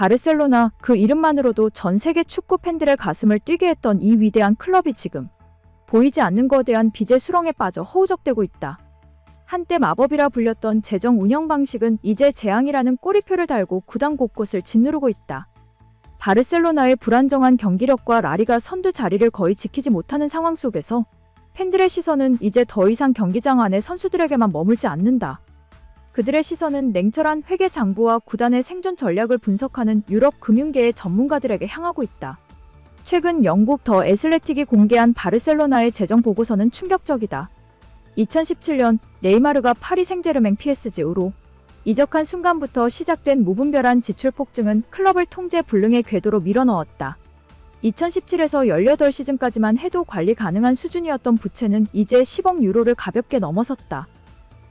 바르셀로나, 그 이름만으로도 전 세계 축구 팬들의 가슴을 뛰게 했던 이 위대한 클럽이 지금 보이지 않는 거대한 빚의 수렁에 빠져 허우적대고 있다. 한때 마법이라 불렸던 재정 운영 방식은 이제 재앙이라는 꼬리표를 달고 구단 곳곳을 짓누르고 있다. 바르셀로나의 불안정한 경기력과 라리가 선두 자리를 거의 지키지 못하는 상황 속에서 팬들의 시선은 이제 더 이상 경기장 안의 선수들에게만 머물지 않는다. 그들의 시선은 냉철한 회계 장부와 구단의 생존 전략을 분석하는 유럽 금융계의 전문가들에게 향하고 있다. 최근 영국 더 애슬레틱이 공개한 바르셀로나의 재정 보고서는 충격적이다. 2017년 네이마르가 파리 생제르맹 PSG로 이적한 순간부터 시작된 무분별한 지출 폭증은 클럽을 통제 불능의 궤도로 밀어넣었다. 2017에서 18시즌까지만 해도 관리 가능한 수준이었던 부채는 이제 10억 유로를 가볍게 넘어섰다.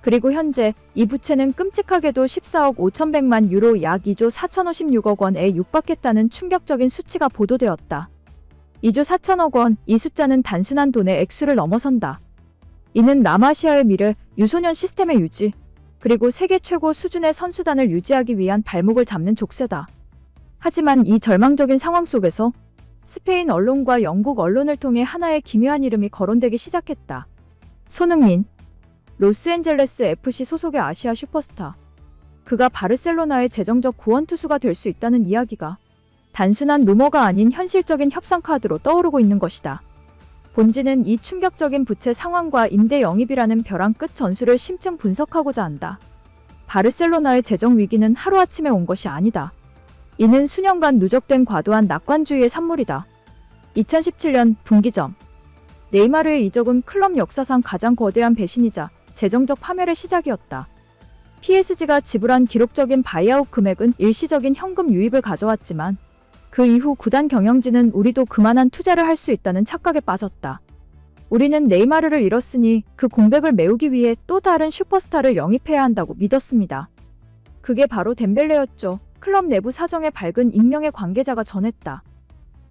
그리고 현재 이 부채는 끔찍하게도 14억 5,100만 유로 약 2조 4,056억 원에 육박했다는 충격적인 수치가 보도되었다. 2조 4천억 원, 이 숫자는 단순한 돈의 액수를 넘어선다. 이는 남아시아의 미래, 유소년 시스템의 유지, 그리고 세계 최고 수준의 선수단을 유지하기 위한 발목을 잡는 족쇄다. 하지만 이 절망적인 상황 속에서 스페인 언론과 영국 언론을 통해 하나의 기묘한 이름이 거론되기 시작했다. 손흥민. 로스앤젤레스 FC 소속의 아시아 슈퍼스타. 그가 바르셀로나의 재정적 구원투수가 될 수 있다는 이야기가 단순한 루머가 아닌 현실적인 협상 카드로 떠오르고 있는 것이다. 본지는 이 충격적인 부채 상황과 임대 영입이라는 벼랑 끝 전술을 심층 분석하고자 한다. 바르셀로나의 재정 위기는 하루아침에 온 것이 아니다. 이는 수년간 누적된 과도한 낙관주의의 산물이다. 2017년 분기점. 네이마르의 이적은 클럽 역사상 가장 거대한 배신이자 재정적 파멸의 시작이었다. PSG가 지불한 기록적인 바이아웃 금액은 일시적인 현금 유입을 가져왔지만 그 이후 구단 경영진은 우리도 그만한 투자를 할 수 있다는 착각에 빠졌다. 우리는 네이마르를 잃었으니 그 공백을 메우기 위해 또 다른 슈퍼스타를 영입해야 한다고 믿었습니다. 그게 바로 덴벨레였죠. 클럽 내부 사정에 밝은 익명의 관계자가 전했다.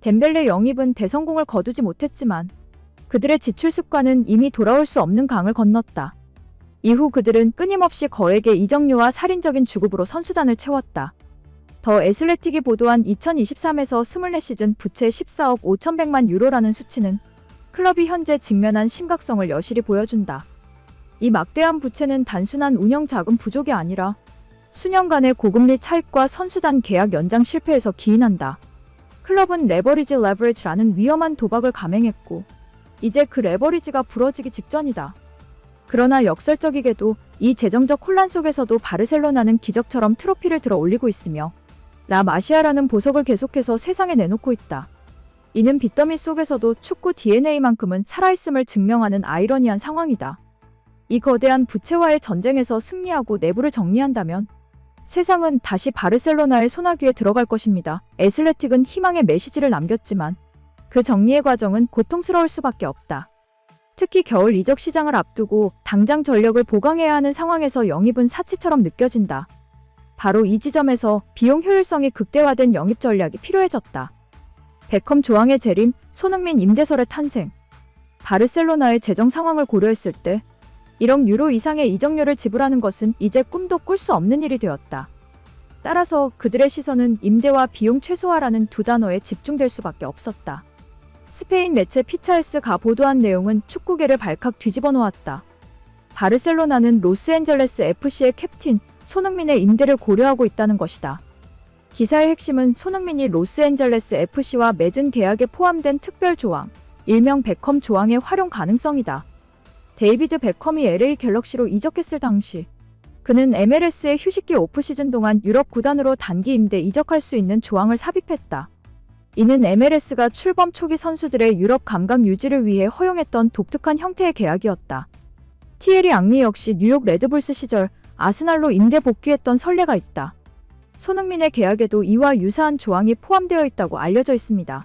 덴벨레 영입은 대성공을 거두지 못했지만 그들의 지출 습관은 이미 돌아올 수 없는 강을 건넜다. 이후 그들은 끊임없이 거액의 이적료와 살인적인 주급으로 선수단을 채웠다. 더 애슬레틱이 보도한 2023에서 24시즌 부채 14억 5,100만 유로라는 수치는 클럽이 현재 직면한 심각성을 여실히 보여준다. 이 막대한 부채는 단순한 운영 자금 부족이 아니라 수년간의 고금리 차익과 선수단 계약 연장 실패에서 기인한다. 클럽은 레버리지라는 위험한 도박을 감행했고 이제 그 레버리지가 부러지기 직전이다. 그러나 역설적이게도 이 재정적 혼란 속에서도 바르셀로나는 기적처럼 트로피를 들어 올리고 있으며 라마시아라는 보석을 계속해서 세상에 내놓고 있다. 이는 빚더미 속에서도 축구 DNA만큼은 살아있음을 증명하는 아이러니한 상황이다. 이 거대한 부채와의 전쟁에서 승리하고 내부를 정리한다면 세상은 다시 바르셀로나의 소나기에 들어갈 것입니다. 애슬레틱은 희망의 메시지를 남겼지만 그 정리의 과정은 고통스러울 수밖에 없다. 특히 겨울 이적 시장을 앞두고 당장 전력을 보강해야 하는 상황에서 영입은 사치처럼 느껴진다. 바로 이 지점에서 비용 효율성이 극대화된 영입 전략이 필요해졌다. 베컴 조항의 재림, 손흥민 임대설의 탄생. 바르셀로나의 재정 상황을 고려했을 때 1억 유로 이상의 이적료를 지불하는 것은 이제 꿈도 꿀 수 없는 일이 되었다. 따라서 그들의 시선은 임대와 비용 최소화라는 두 단어에 집중될 수밖에 없었다. 스페인 매체 피차에스가 보도한 내용은 축구계를 발칵 뒤집어 놓았다. 바르셀로나는 로스앤젤레스 FC의 캡틴 손흥민의 임대를 고려하고 있다는 것이다. 기사의 핵심은 손흥민이 로스앤젤레스 FC와 맺은 계약에 포함된 특별 조항, 일명 베컴 조항의 활용 가능성이다. 데이비드 베컴이 LA 갤럭시로 이적했을 당시 그는 MLS의 휴식기 오프시즌 동안 유럽 구단으로 단기 임대 이적할 수 있는 조항을 삽입했다. 이는 MLS가 출범 초기 선수들의 유럽 감각 유지를 위해 허용했던 독특한 형태의 계약이었다. 티에리 앙리 역시 뉴욕 레드불스 시절 아스날로 임대 복귀했던 선례가 있다. 손흥민의 계약에도 이와 유사한 조항이 포함되어 있다고 알려져 있습니다.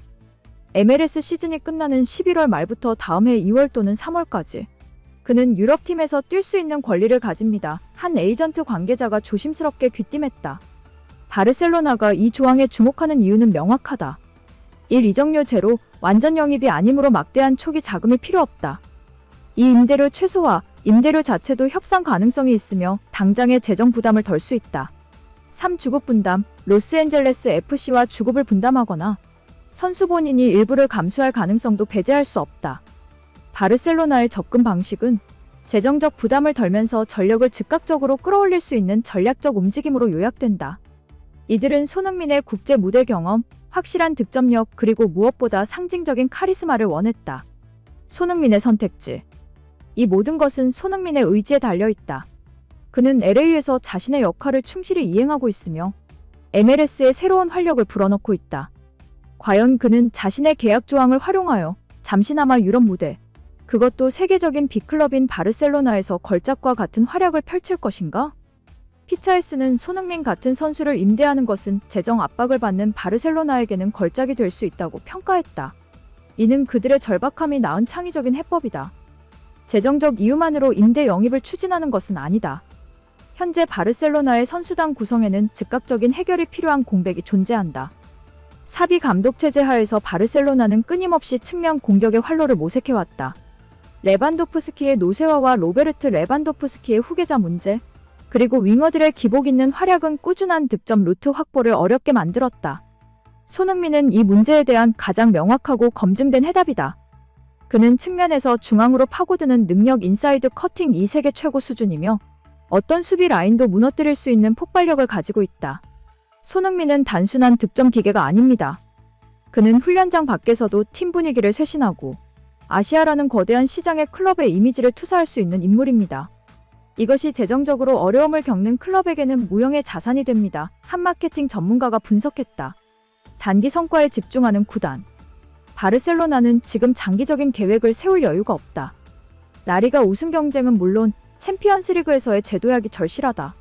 MLS 시즌이 끝나는 11월 말부터 다음 해 2월 또는 3월까지 그는 유럽팀에서 뛸 수 있는 권리를 가집니다. 한 에이전트 관계자가 조심스럽게 귀띔했다. 바르셀로나가 이 조항에 주목하는 이유는 명확하다. 1. 이적료 제로, 완전 영입이 아니므로 막대한 초기 자금이 필요 없다. 2. 임대료 최소화, 임대료 자체도 협상 가능성이 있으며 당장의 재정 부담을 덜 수 있다. 3주급 분담, 로스앤젤레스 FC와 주급을 분담하거나 선수 본인이 일부를 감수할 가능성도 배제할 수 없다. 바르셀로나의 접근 방식은 재정적 부담을 덜면서 전력을 즉각적으로 끌어올릴 수 있는 전략적 움직임으로 요약된다. 이들은 손흥민의 국제 무대 경험, 확실한 득점력 그리고 무엇보다 상징적인 카리스마를 원했다. 손흥민의 선택지. 이 모든 것은 손흥민의 의지에 달려있다. 그는 LA에서 자신의 역할을 충실히 이행하고 있으며 MLS에 새로운 활력을 불어넣고 있다. 과연 그는 자신의 계약 조항을 활용하여 잠시나마 유럽 무대, 그것도 세계적인 빅클럽인 바르셀로나에서 걸작과 같은 활약을 펼칠 것인가? 피차에스는 손흥민 같은 선수를 임대하는 것은 재정 압박을 받는 바르셀로나에게는 걸작이 될 수 있다고 평가했다. 이는 그들의 절박함이 낳은 창의적인 해법이다. 재정적 이유만으로 임대 영입을 추진하는 것은 아니다. 현재 바르셀로나의 선수단 구성에는 즉각적인 해결이 필요한 공백이 존재한다. 사비 감독 체제 하에서 바르셀로나는 끊임없이 측면 공격의 활로를 모색해왔다. 레반도프스키의 노쇠화와 로베르트 레반도프스키의 후계자 문제, 그리고 윙어들의 기복 있는 활약은 꾸준한 득점 루트 확보를 어렵게 만들었다. 손흥민은 이 문제에 대한 가장 명확하고 검증된 해답이다. 그는 측면에서 중앙으로 파고드는 능력 인사이드 커팅 이 세계 최고 수준이며 어떤 수비 라인도 무너뜨릴 수 있는 폭발력을 가지고 있다. 손흥민은 단순한 득점 기계가 아닙니다. 그는 훈련장 밖에서도 팀 분위기를 쇄신하고 아시아라는 거대한 시장에 클럽의 이미지를 투사할 수 있는 인물입니다. 이것이 재정적으로 어려움을 겪는 클럽에게는 무형의 자산이 됩니다. 한 마케팅 전문가가 분석했다. 단기 성과에 집중하는 구단. 바르셀로나는 지금 장기적인 계획을 세울 여유가 없다. 라리가 우승 경쟁은 물론 챔피언스리그에서의 재도약이 절실하다.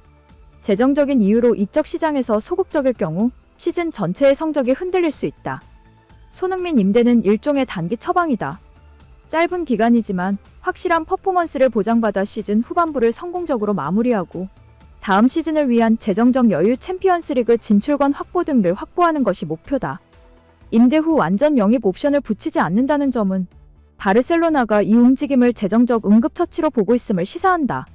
재정적인 이유로 이적 시장에서 소극적일 경우 시즌 전체의 성적이 흔들릴 수 있다. 손흥민 임대는 일종의 단기 처방이다. 짧은 기간이지만 확실한 퍼포먼스를 보장받아 시즌 후반부를 성공적으로 마무리하고 다음 시즌을 위한 재정적 여유 챔피언스리그 진출권 확보 등을 확보하는 것이 목표다. 임대 후 완전 영입 옵션을 붙이지 않는다는 점은 바르셀로나가 이 움직임을 재정적 응급처치로 보고 있음을 시사한다.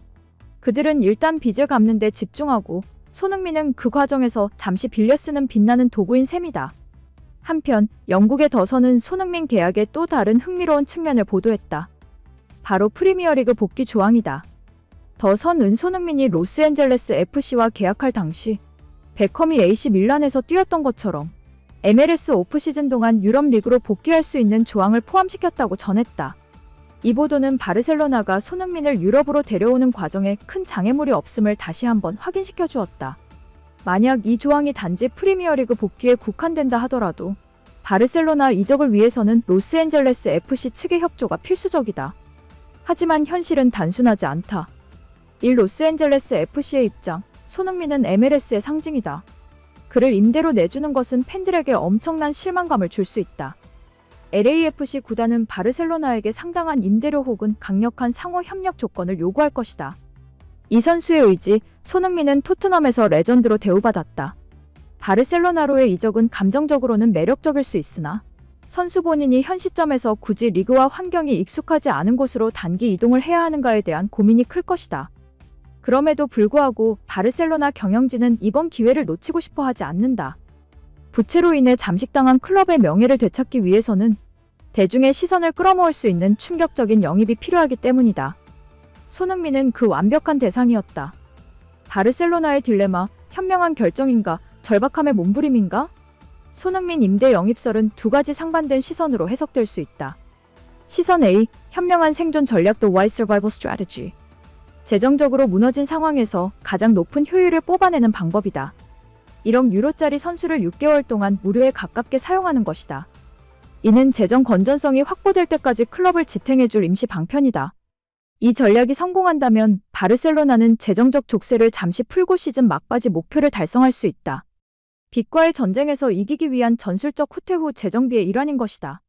그들은 일단 빚을 갚는 데 집중하고 손흥민은 그 과정에서 잠시 빌려 쓰는 빛나는 도구인 셈이다. 한편 영국의 더선은 손흥민 계약의 또 다른 흥미로운 측면을 보도했다. 바로 프리미어리그 복귀 조항이다. 더선은 손흥민이 로스앤젤레스 FC와 계약할 당시 베컴이 AC 밀란에서 뛰었던 것처럼 MLS 오프시즌 동안 유럽 리그로 복귀할 수 있는 조항을 포함시켰다고 전했다. 이 보도는 바르셀로나가 손흥민을 유럽으로 데려오는 과정에 큰 장애물이 없음을 다시 한번 확인시켜 주었다. 만약 이 조항이 단지 프리미어리그 복귀에 국한된다 하더라도 바르셀로나 이적을 위해서는 로스앤젤레스 FC 측의 협조가 필수적이다. 하지만 현실은 단순하지 않다. 이 로스앤젤레스 FC의 입장, 손흥민은 MLS의 상징이다. 그를 임대로 내주는 것은 팬들에게 엄청난 실망감을 줄 수 있다. LAFC 구단은 바르셀로나에게 상당한 임대료 혹은 강력한 상호 협력 조건을 요구할 것이다. 이 선수의 의지, 손흥민은 토트넘에서 레전드로 대우받았다. 바르셀로나로의 이적은 감정적으로는 매력적일 수 있으나 선수 본인이 현 시점에서 굳이 리그와 환경이 익숙하지 않은 곳으로 단기 이동을 해야 하는가에 대한 고민이 클 것이다. 그럼에도 불구하고 바르셀로나 경영진은 이번 기회를 놓치고 싶어 하지 않는다. 부채로 인해 잠식당한 클럽의 명예를 되찾기 위해서는 대중의 시선을 끌어모을 수 있는 충격적인 영입이 필요하기 때문이다. 손흥민은 그 완벽한 대상이었다. 바르셀로나의 딜레마, 현명한 결정인가, 절박함의 몸부림인가? 손흥민 임대 영입설은 두 가지 상반된 시선으로 해석될 수 있다. 시선 A, 현명한 생존 전략 The Wise Survival Strategy. 재정적으로 무너진 상황에서 가장 높은 효율을 뽑아내는 방법이다. 1억 유로짜리 선수를 6개월 동안 무료에 가깝게 사용하는 것이다. 이는 재정 건전성이 확보될 때까지 클럽을 지탱해줄 임시 방편이다. 이 전략이 성공한다면 바르셀로나는 재정적 족쇄를 잠시 풀고 시즌 막바지 목표를 달성할 수 있다. 빚과의 전쟁에서 이기기 위한 전술적 후퇴 후 재정비의 일환인 것이다.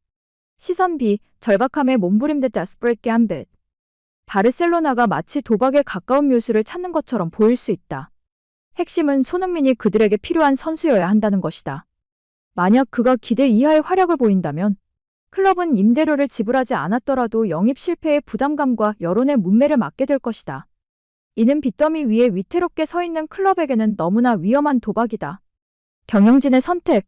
시선 B, 절박함의 몸부림 The Desperate Gambit. 바르셀로나가 마치 도박에 가까운 묘수를 찾는 것처럼 보일 수 있다. 핵심은 손흥민이 그들에게 필요한 선수여야 한다는 것이다. 만약 그가 기대 이하의 활약을 보인다면 클럽은 임대료를 지불하지 않았더라도 영입 실패의 부담감과 여론의 문매를 맞게 될 것이다. 이는 빚더미 위에 위태롭게 서 있는 클럽에게는 너무나 위험한 도박이다. 경영진의 선택.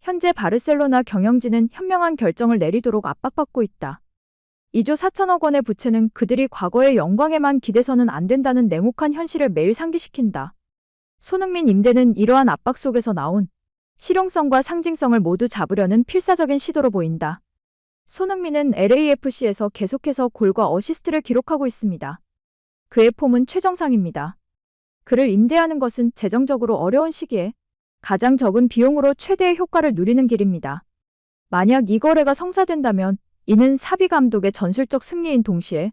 현재 바르셀로나 경영진은 현명한 결정을 내리도록 압박받고 있다. 2조 4천억 원의 부채는 그들이 과거의 영광에만 기대서는 안 된다는 냉혹한 현실을 매일 상기시킨다. 손흥민 임대는 이러한 압박 속에서 나온 실용성과 상징성을 모두 잡으려는 필사적인 시도로 보인다. 손흥민은 LAFC에서 계속해서 골과 어시스트를 기록하고 있습니다. 그의 폼은 최정상입니다. 그를 임대하는 것은 재정적으로 어려운 시기에 가장 적은 비용으로 최대의 효과를 누리는 길입니다. 만약 이 거래가 성사된다면 이는 사비 감독의 전술적 승리인 동시에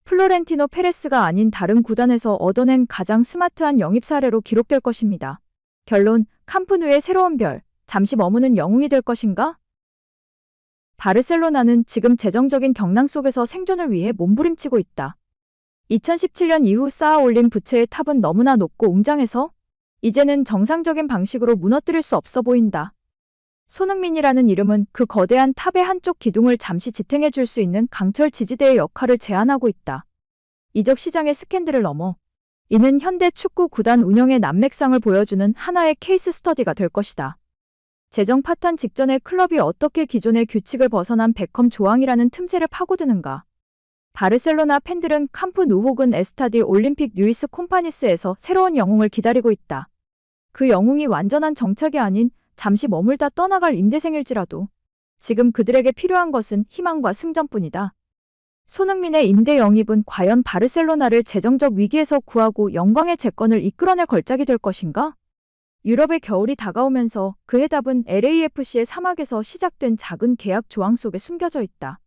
플로렌티노 페레스가 아닌 다른 구단에서 얻어낸 가장 스마트한 영입 사례로 기록될 것입니다. 결론, 캄프누의 새로운 별, 잠시 머무는 영웅이 될 것인가? 바르셀로나는 지금 재정적인 경랑 속에서 생존을 위해 몸부림치고 있다. 2017년 이후 쌓아 올린 부채의 탑은 너무나 높고 웅장해서 이제는 정상적인 방식으로 무너뜨릴 수 없어 보인다. 손흥민이라는 이름은 그 거대한 탑의 한쪽 기둥을 잠시 지탱해 줄 수 있는 강철 지지대의 역할을 제안하고 있다. 이적 시장의 스캔들을 넘어 이는 현대 축구 구단 운영의 난맥상을 보여주는 하나의 케이스 스터디가 될 것이다. 재정 파탄 직전에 클럽이 어떻게 기존의 규칙을 벗어난 베컴 조항이라는 틈새를 파고드는가. 바르셀로나 팬들은 캄프누 혹은 에스타디 올림픽 루이스 콤파니스에서 새로운 영웅을 기다리고 있다. 그 영웅이 완전한 정착이 아닌 잠시 머물다 떠나갈 임대생일지라도 지금 그들에게 필요한 것은 희망과 승전뿐이다. 손흥민의 임대 영입은 과연 바르셀로나를 재정적 위기에서 구하고 영광의 재건을 이끌어낼 걸작이 될 것인가? 유럽의 겨울이 다가오면서 그 해답은 LAFC의 사막에서 시작된 작은 계약 조항 속에 숨겨져 있다.